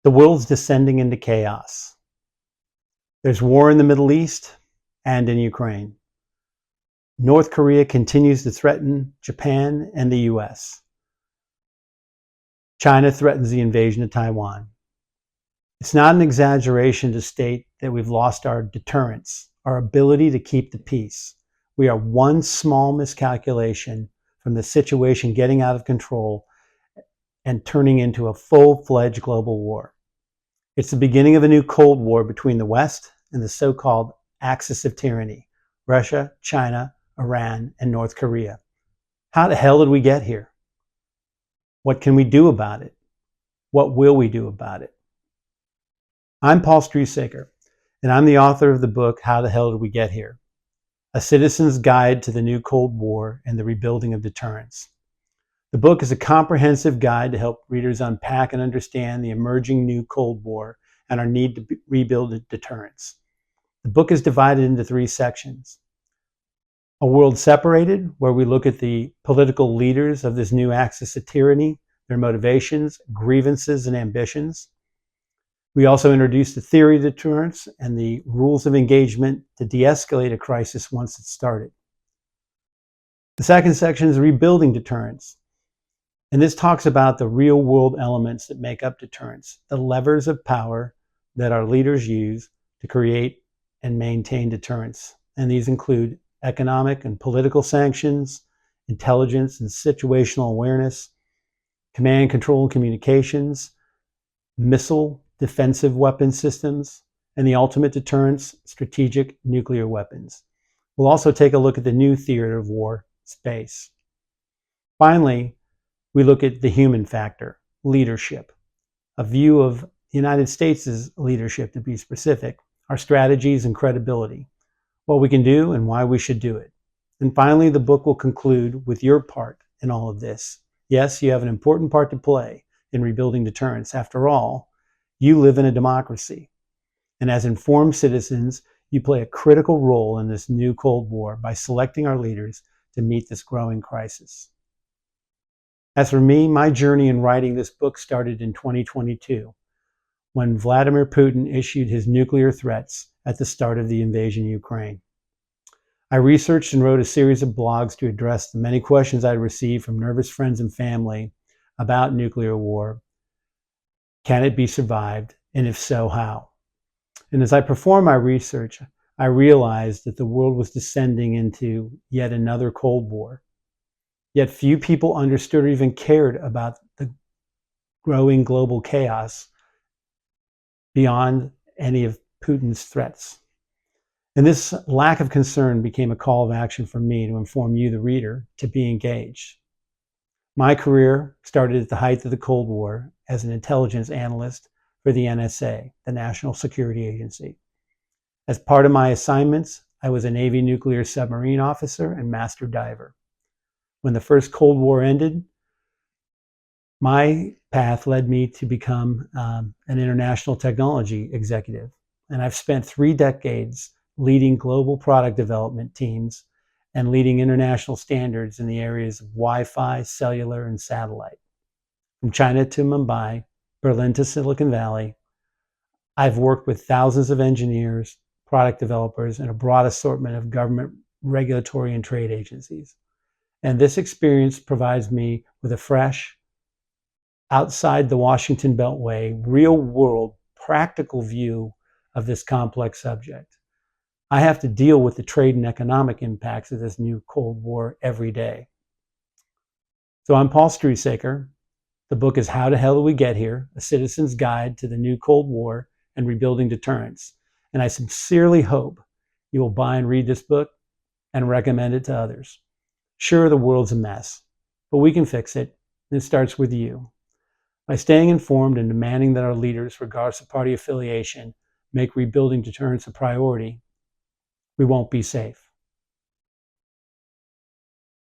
The world's descending into chaos. There's war in the Middle East and in Ukraine. North Korea continues to threaten Japan and the US. China threatens the invasion of Taiwan. It's not an exaggeration to state that we've lost our deterrence, our ability to keep the peace. We are one small miscalculation from the situation getting out of control and turning into a full-fledged global war. It's the beginning of a new Cold War between the West and the so-called axis of tyranny, Russia, China, Iran, and North Korea. How the hell did we get here? What can we do about it? What will we do about it? I'm Paul Struhsaker, and I'm the author of the book, How the Hell Did We Get Here? A Citizen's Guide to the New Cold War and the Rebuilding of Deterrence. The book is a comprehensive guide to help readers unpack and understand the emerging new Cold War and our need to rebuild deterrence. The book is divided into 3 sections. A World Separated, where we look at the political leaders of this new axis of tyranny, their motivations, grievances, and ambitions. We also introduce the theory of deterrence and the rules of engagement to de-escalate a crisis once it's started. The second section is rebuilding deterrence. And this talks about the real-world elements that make up deterrence, the levers of power that our leaders use to create and maintain deterrence. And these include economic and political sanctions, intelligence and situational awareness, command, control, and communications, missile defensive weapon systems, and the ultimate deterrence, strategic nuclear weapons. We'll also take a look at the new theater of war, space. Finally, we look at the human factor, leadership, a view of the United States' leadership, to be specific, our strategies and credibility, what we can do and why we should do it. And finally, the book will conclude with your part in all of this. Yes, you have an important part to play in rebuilding deterrence. After all, you live in a democracy. And as informed citizens, you play a critical role in this new Cold War by selecting our leaders to meet this growing crisis. As for me, my journey in writing this book started in 2022, when Vladimir Putin issued his nuclear threats at the start of the invasion of Ukraine. I researched and wrote a series of blogs to address the many questions I received from nervous friends and family about nuclear war. Can it be survived? And if so, how? And as I performed my research, I realized that the world was descending into yet another Cold War. Yet few people understood or even cared about the growing global chaos beyond any of Putin's threats. And this lack of concern became a call of action for me to inform you, the reader, to be engaged. My career started at the height of the Cold War as an intelligence analyst for the NSA, the National Security Agency. As part of my assignments, I was a Navy nuclear submarine officer and master diver. When the first Cold War ended, my path led me to become an international technology executive. And I've spent 3 decades leading global product development teams and leading international standards in the areas of Wi-Fi, cellular, and satellite. From China to Mumbai, Berlin to Silicon Valley, I've worked with thousands of engineers, product developers, and a broad assortment of government regulatory and trade agencies. And this experience provides me with a fresh, outside the Washington Beltway, real-world, practical view of this complex subject. I have to deal with the trade and economic impacts of this new Cold War every day. So I'm Paul Struhsaker. The book is How the Hell Did We Get Here? A Citizen's Guide to the New Cold War and Rebuilding Deterrence. And I sincerely hope you will buy and read this book and recommend it to others. Sure, the world's a mess, but we can fix it, and it starts with you. By staying informed and demanding that our leaders, regardless of party affiliation, make rebuilding deterrence a priority, we won't be safe.